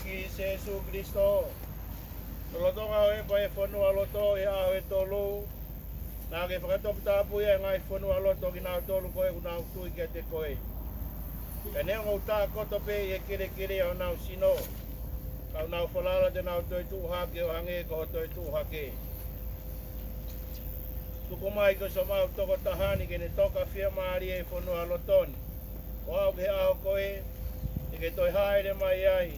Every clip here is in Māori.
Ki Yesu Kristo. Loto nga e pa e whanua loto e a e tolu. Nā ke whakatok tāpu e ngai whanua loto ki nā tolu koe ku nā tui ke te koe. E nea ngau tā koto pe e kere kere o nā sino. Kau nā whalala te nā toi tūhake o hange ko toi tūhake. Tuko mai ko sa mau toko tahani ke ne toka whia maari e whanua lotoni. O au ke aho koe, e ke toi haere mai ai.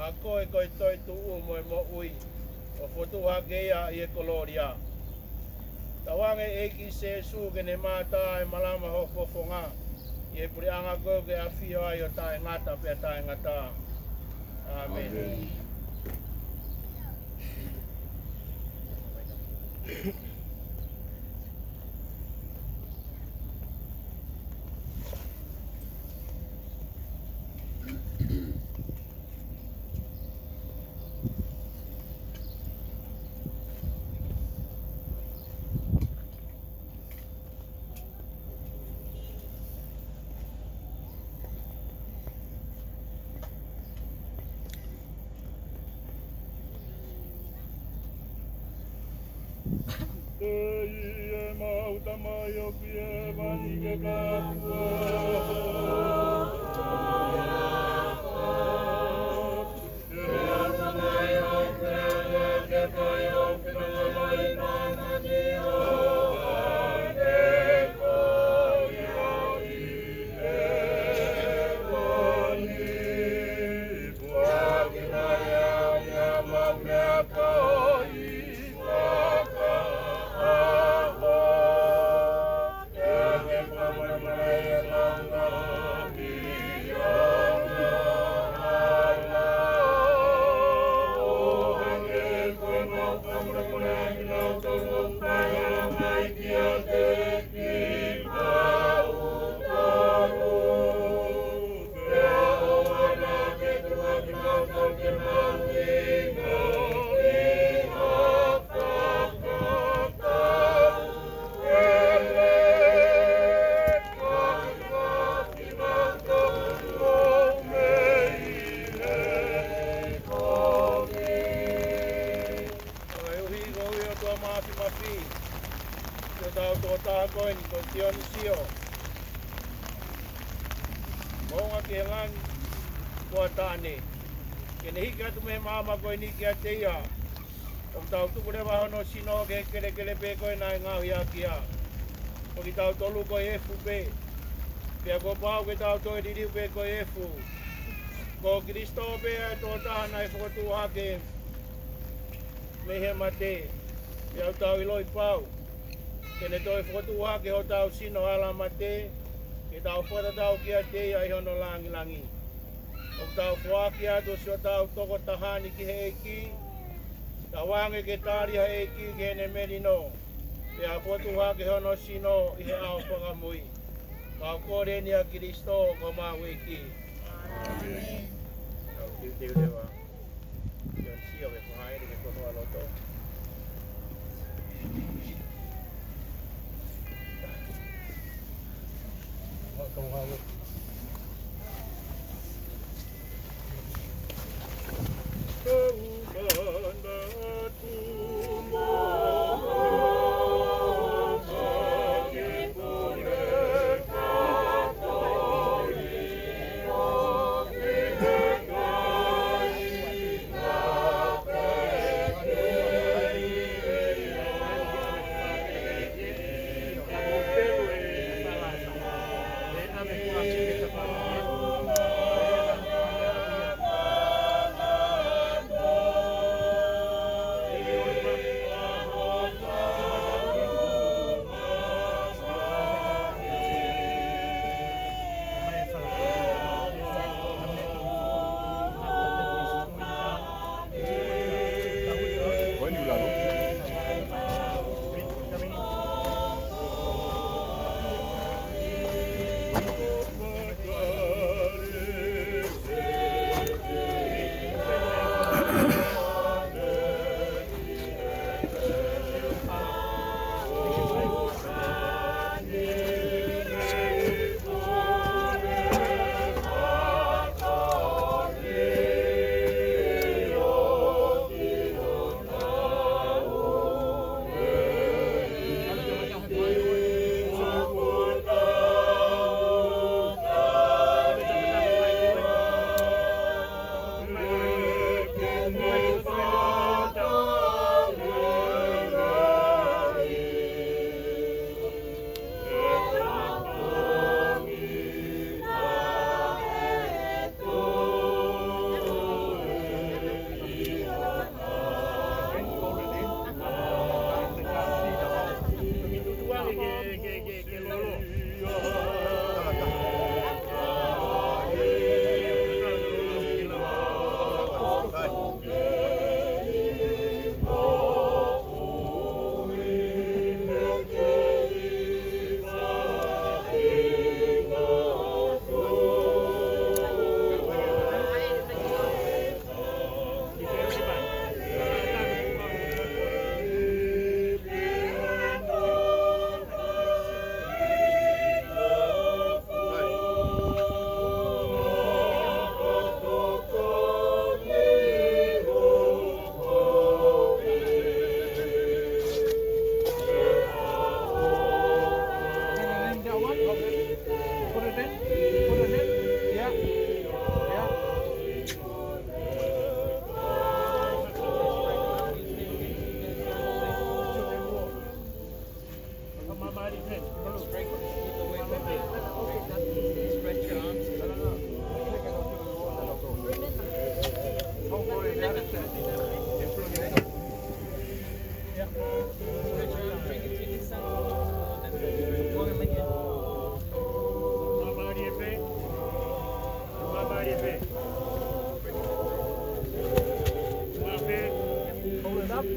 A koe koe toi tu moe mo ui, o whotu hake ia i e koloria. Tawange e ki se su ke ne mātā e malama ho fofonga, i e puri anga koe ke a whio ai o tae ngata pia tae ngata. Amen. Amen. E mauta mai o ki e mani ke kāpua. E mauta mai o ki e ke pai o ki no mai nāmani o ane koi o i e koni. Puaki mai au i a mau mea koi. Mama koe ni kia te ia. O tau tuku re waho no sino ke kere kere pe koe nai ngāhi a kia. O ki tau tolu koe efu pe. Pea ko pāu ke tau toi ririu pe koe efu. Ko Kristo pe e tō taha nai whakatu hake. me he mate. Ia au tau i loi pau. Kene toi whotu hake ho tau sino ala mate. Ke tau whata tau kia te ia i hono langi langi. O tau whaaki atu si o tau toko tahani ki he eki. Ta wange ke tari ha eki ke ne meri no. Pe a whotu hake hono sino i he ao whakamui. Kau kore ni a Kiristo ko maa wiki. Amen. Kau tiu tiu dewa. Yon siya we kuhai ni ke kono aloto. Kau hawa.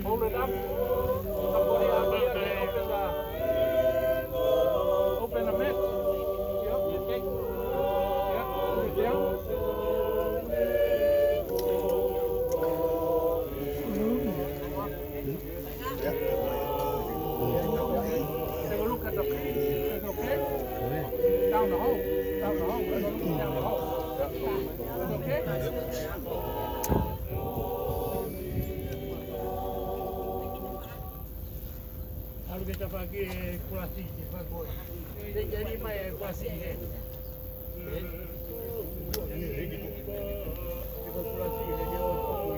Hold it up. Somebody out there open the mix. Yep, okay. Yep, put it down. Take a look at the page. Is it okay? Down the hole. Down the hole. Down the hole. Is it okay? Kalau kita pakai kurasi bagus. Jadi mai kurasi ni. Kita kurasi dia oh.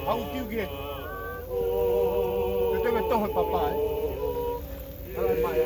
hau kiuki. Te tengo tojo papá. Ala maya.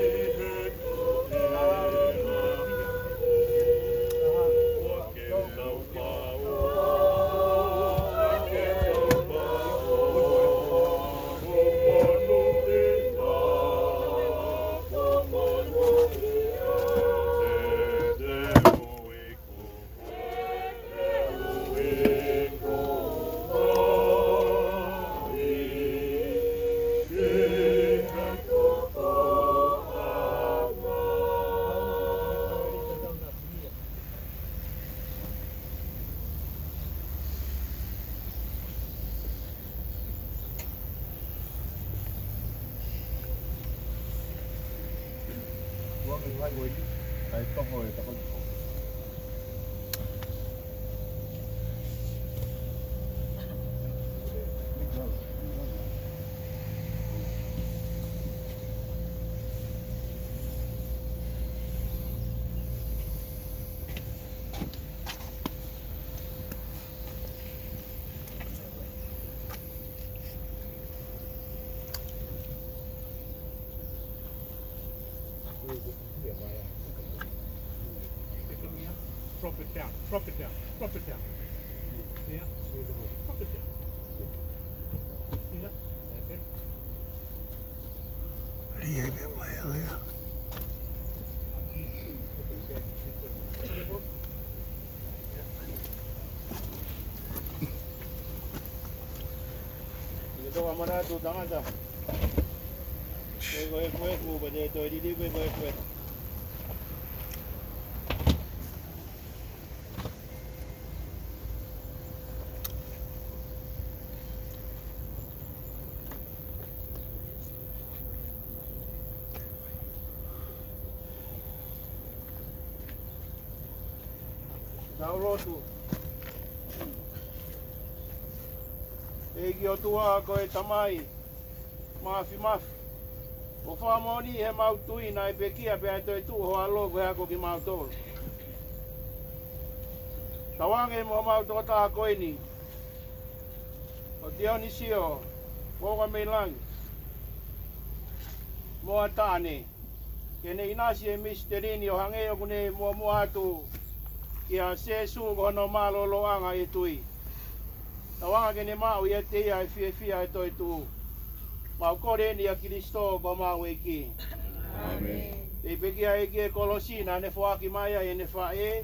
Drop it down, drop it down, drop it down. Yeah, drop it down. Yeah, that's it. Ito ang mga tutangan sa. Kwek-kwek mo ba dito? Hindi kwek-kwek. Naurotu. Egi o tua ko e tamai. Mafi. O whamoni he mautui na e pekia pe ai toi tu ho alo ko hako ki mautolo. Tawange mo mauto ta ko ini. O Dionisio. Moga meilang. Moa tane. Kene inasi e misterini o hange o kune mua atu. Kia se su kono malolo anga e tui. Tawanga kene mau ia te ia e fia e toi tu. Mau kore ni a Kiristo ko mau e ki. Amen. E pekia e ki e kolosina ne fuaki maya e ne fae.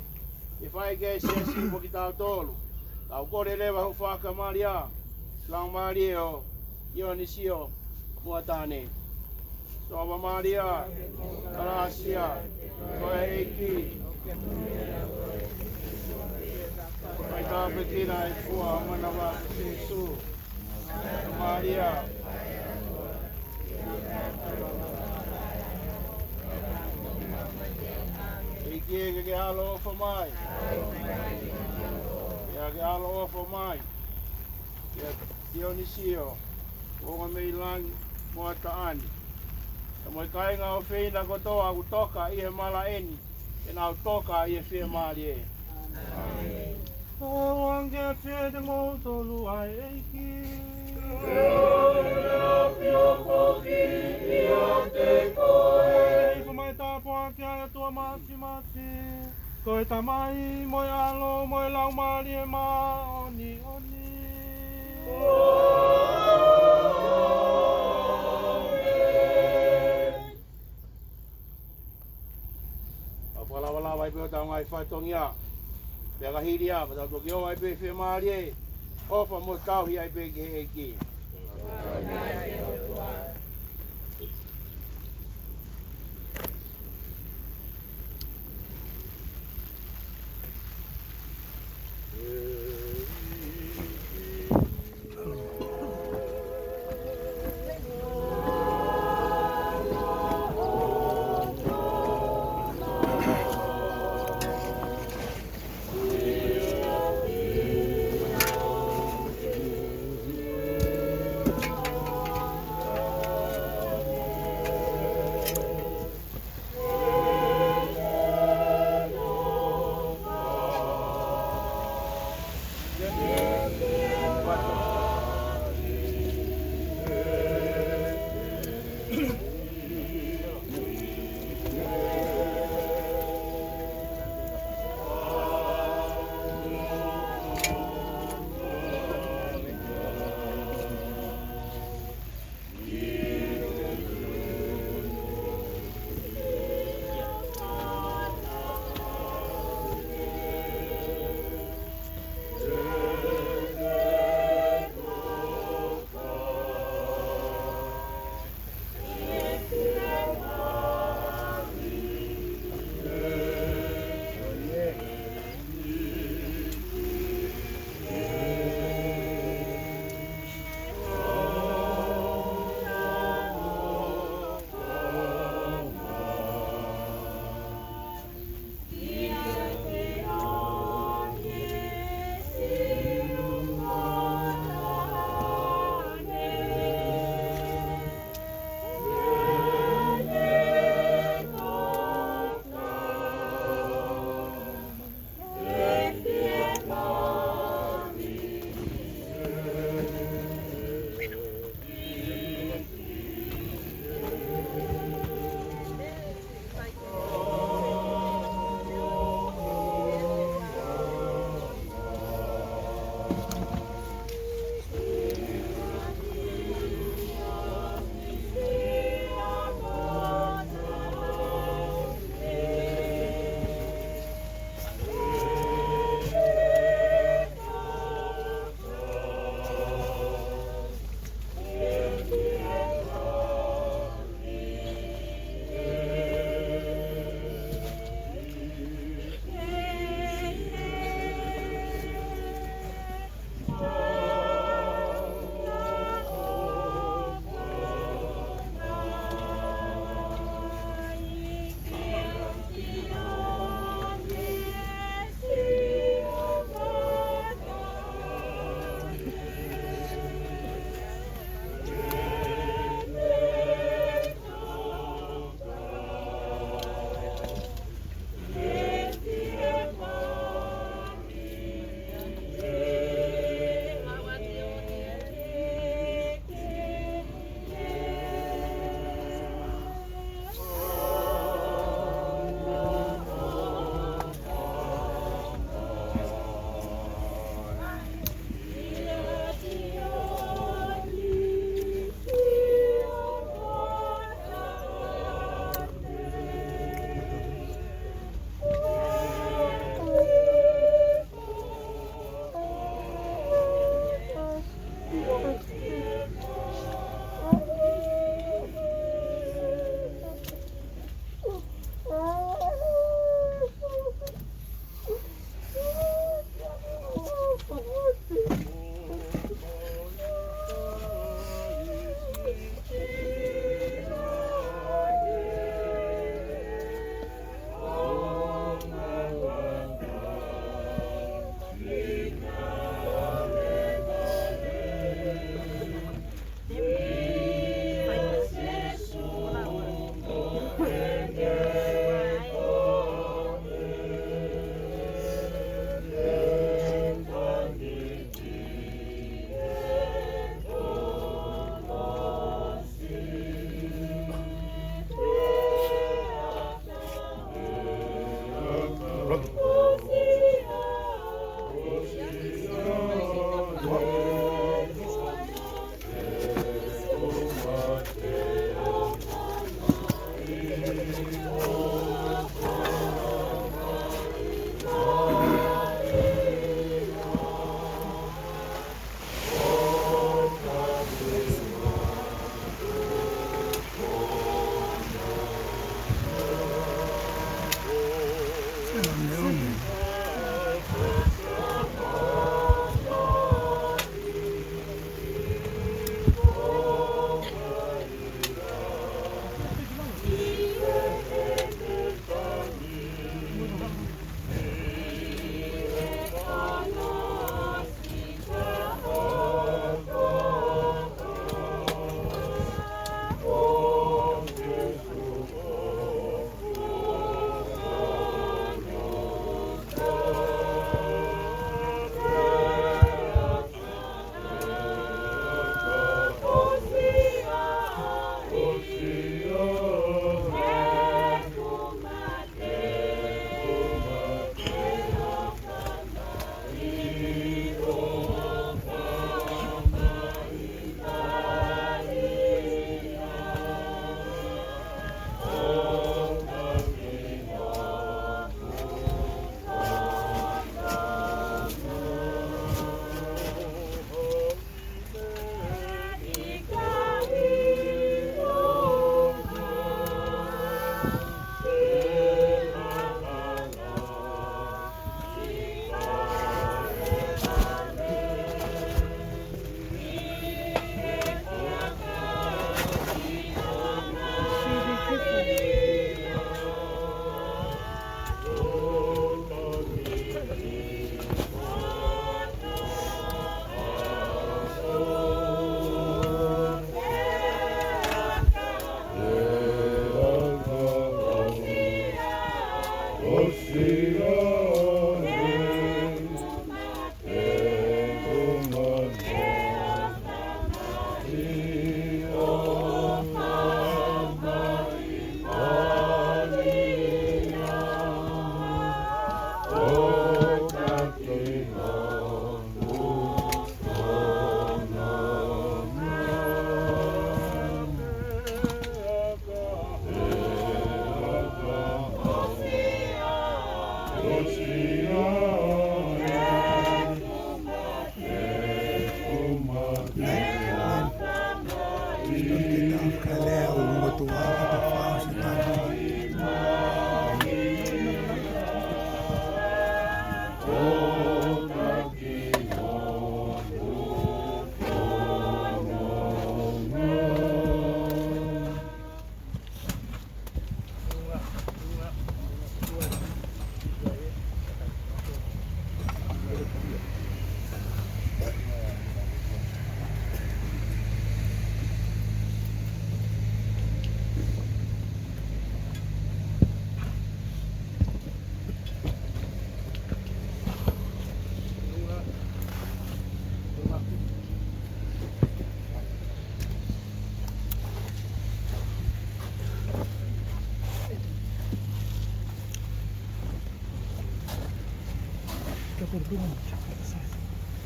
E fae ke se si mo ki tau tolu. Tau kore lewa hu fuaka maria. Lang mario. Dionisio. Muatane. Soma Maria. Gracia. Koe e ki. Mai tā pekina e fua manawa Jesu. Maria. Ike ke alo ofa mai. Ia ke alo ofa mai. Ia Dionisio. Onga meilang moa taani. E moi kainga o whina kotoa ku toka i he mala eni. E nau toka i he whia maari e. Amen. O ange whia te ngō tolu ai eiki. Te o pio poki i o te koe. Ei whamai tāpua ki aia tua mati. Koe tamai, moi alo, moi lau maari e mā, oni. Wala vai pe tau ngai fai tongia. Pe ka hiri a, pa tau ki o ai pe whi maari e. Ofa mo tau hi ai pe ke e ki.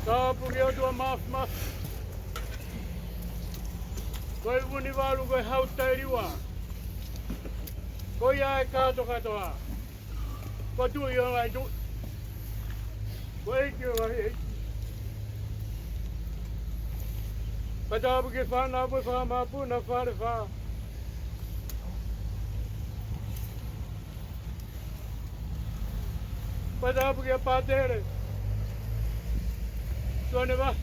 Kaupunki on tuo maaf. Koi univalu koi hauttailiwa. Koi jae katoa. Koi tui jollain tu. Koi ei jollain ei. Kaupunki whanau voi whamaa puna whare whaa. Kaupunki a pātere. Tuonne va.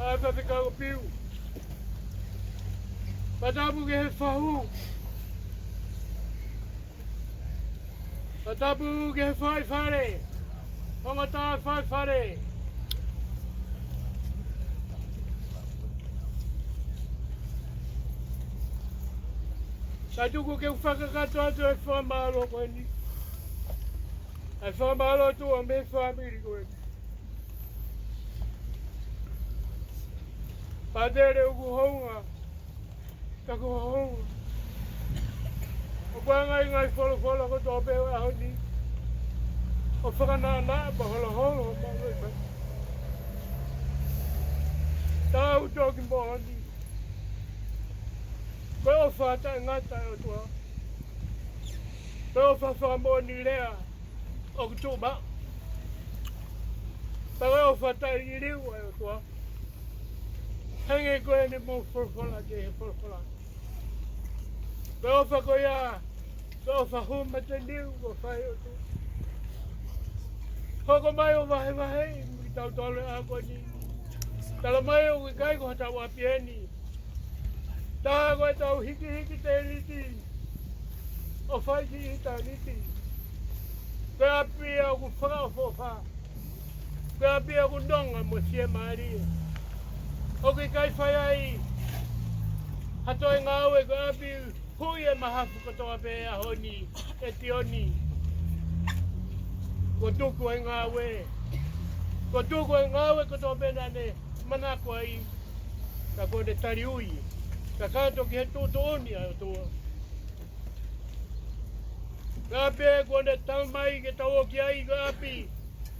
Aipa whikau piu. Kaupunki he whahu. Kaupunki he whai whare. Hongata whai whare. Ka tuku ke whakakato atu e whamalo koe ni. E whamalo tu a me whamiri koe ni. Padere uku honga. Taku honga. O kua ngai wholo ko tō peo a honi. O whakanāna pa holo holo o malo i pai. Tāu tōki mo honi. Koe o whata ngata o tua. Koe o whawhambo ni lea o kutuma. Koe o whata i riu o tua. Henge koe ni mō wholwhola ke he wholwhola. Koe o whakoia, koe o whahuma te niu o whai o tua. Hoko mai o wahe, mi tau tole a koe ni. Tala mai o kai ko hata wapieni. Tā koe tau hiki te riti, o whai ki i tā riti. Koe api au ku whakawhawha. Koe api au ku nonga mo sia maari. O kai whai ai, hatoi ngāwe koe api hui e mahafu katoa pe a honi, e tioni. Ko tuku e ngāwe. Ko tuku e ngāwe katoa pe nane manako ai. Ka koe ne tari ui. Ka kato ki he tūtu oni a tua. Ka api e kone tau mai ke tau o ki ai ka api.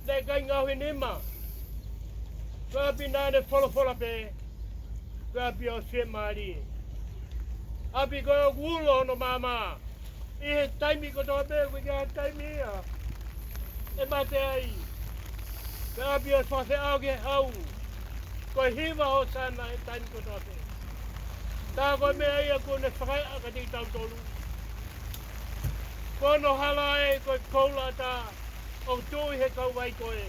Nei kai ngāwe nema. Ka api nāne whola pe. Ka api o se maari. Api koe o kuulo ono mama. I he taimi ko toa pe koe kia taimi ia. E mate ai. Ka api o swase au ke hau. Koe hiwa o sana he taimi ko toa pe. Tā koe mea ia kone whakai a ka tei tau tolu. Kono hala e koe koula tā, o tui he kau wai koe.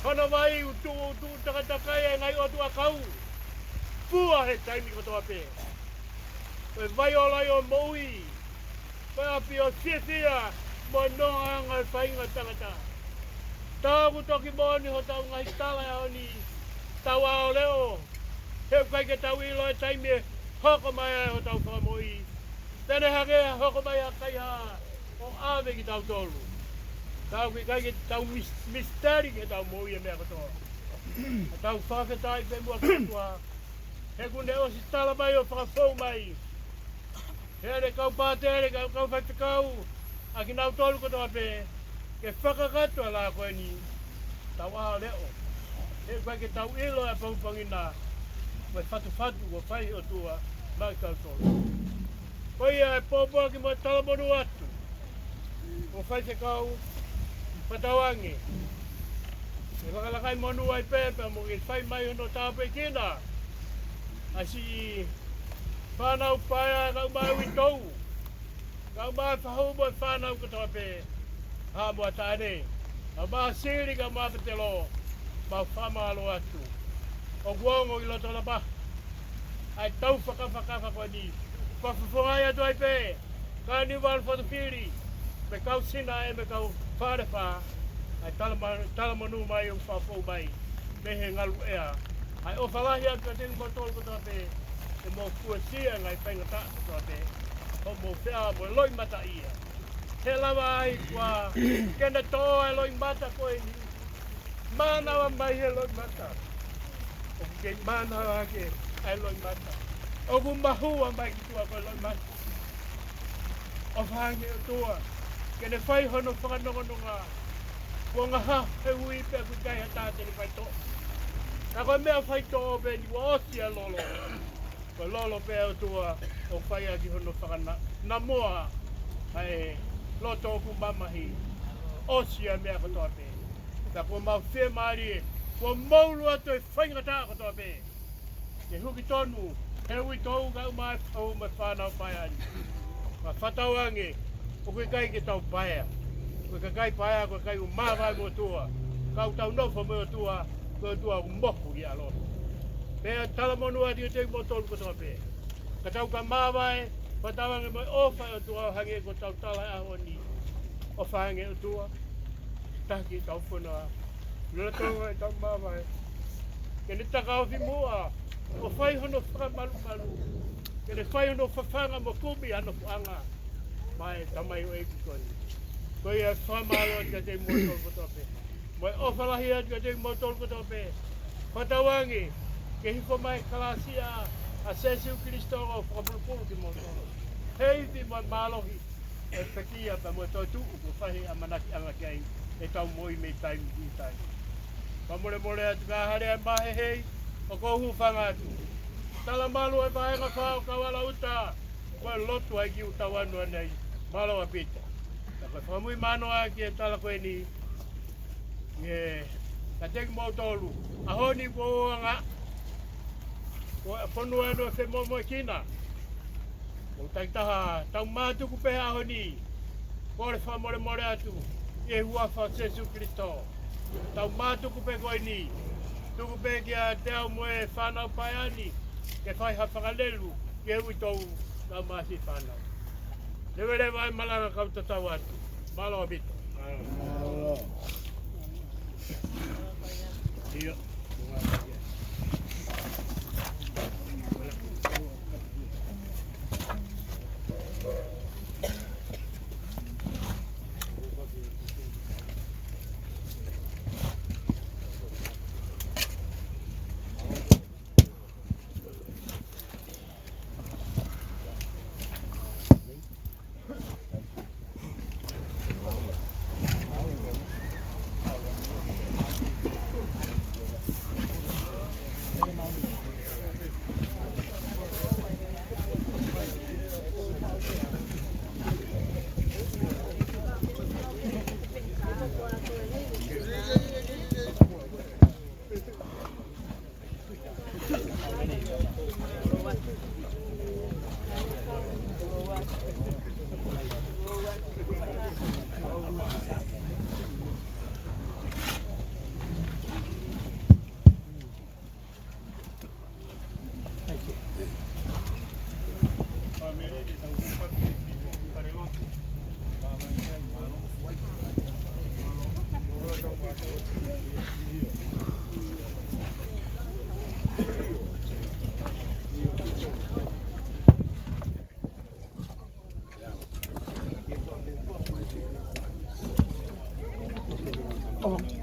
Kono wai u tu takatakai e ngai o tua kau. Pua he taimi kotoa pē. Koe vai o lai o moui. Koe api o sia mo noa ngai whainga tangata. Tā kutoki mōni ho tau ngai tala e oni. Tau ao leo. He kai ke tau ilo e taimi e hoko mai ai o tau whamoi. Tene hake hoko mai a kai ha o ave ki tau tolu. Tau ki kai ke tau misteri ke tau moi e mea katoa. Tau whawhetai pe mua katua. He kune o si tala mai o whakafou mai. He ne kau pātere kau whaitakau. A ki nau tolu katoa pe. Ke whakakatua la koe ni. Tau aha leo. He kai ke tau ilo e paupangina. Koe whatu o whai o tua mai kau tolu. Koe ia e pōpua ki mo talamonu atu. O whai te kau patawangi. E whakalakai monu ai pepe mo ki whai mai hono tāpe kina. Asi whanau paia kau mai ui tou. Kau mai whahau mo whanau katoa pe. ha mo tane a ba siri ka ma petelo ba fama lo atu o guongo i loto la ba ai tau whaka kwa ni whawhawhai atu ai pe carnival for the fury me kau sina e me kau whare wha ai talamanu mai o whawhau mai me he ngalu ea ai o whalahi atu a tengu matol kotoa pe e mo kua sia ngai whainga ta kotoa pe o mo whea mo loi mata ia he lawa ai kua kena toa e loi mata koe ni manawa mai he loi mata o ke manawa ke ai loi mata o ku mahua mai ki tua koe loi mata o whange o tua kene whai hono whakanongononga kua ngaha he hui pe ku kai hatate ni whai to na koe mea whai to o pe ni wa osia lolo ko lolo pe o tua o whai aki hono whakana na moa ai loto o ku mamahi osia mea kotoa pe na kua mau whea maari kua maulu atu e whaingata kotoa pe ke huki tonu he hui tou ka umai pau me whanau pai ani ma whatau ange o koe kai ke tau paia koe ka kai paia koe kai umawai mo tua kau tau nofo mo tua koe tua moku ki aloto pea talamonu ati o te mo tolu kotoa pe ka tau ka mawai whatau ange mo ofa o tua hange ko tau tala aho ni o whange o tua taki tau whanau lula tonga e tau mawai ke ni taka o fi mua o whai hono whaka malu malu ke ni whai hono whawhanga mo kumi ano whanga mai tamai o eku koni koe e whamalo ati a te motol kotoa pe moi ofalahi ati a te motol kotoa pe whatawangi ke hiko mai kalasia a Sesiu Kristo o whakapulupulu ki motol hei ti moi malohi e whakia pa mo toi tuku ko whahi a manaki anga kei e tau moi me taimi ki taimi pamore more atu ka hare ai mahe hei o kohu whanga atu tala malu e whaenga whao kawala uta koe lotu ai ki uta wanua nei malo a pita ka koe whamui manoa ki e tala koe ni ka teki mau tolu a honi ko anga whonu anu e whe momo kina o taitaha tau mātuku pehe a honi kore whamore more atu e hua wha Jesu Kristo tau mātuku pe koe ni tuku pe kia te au moe whanau pai ani ke whai hawhakalelu ke hui tau nau māsi whanau Newere vai malanga kau tatau atu malo a bito Iya Oh.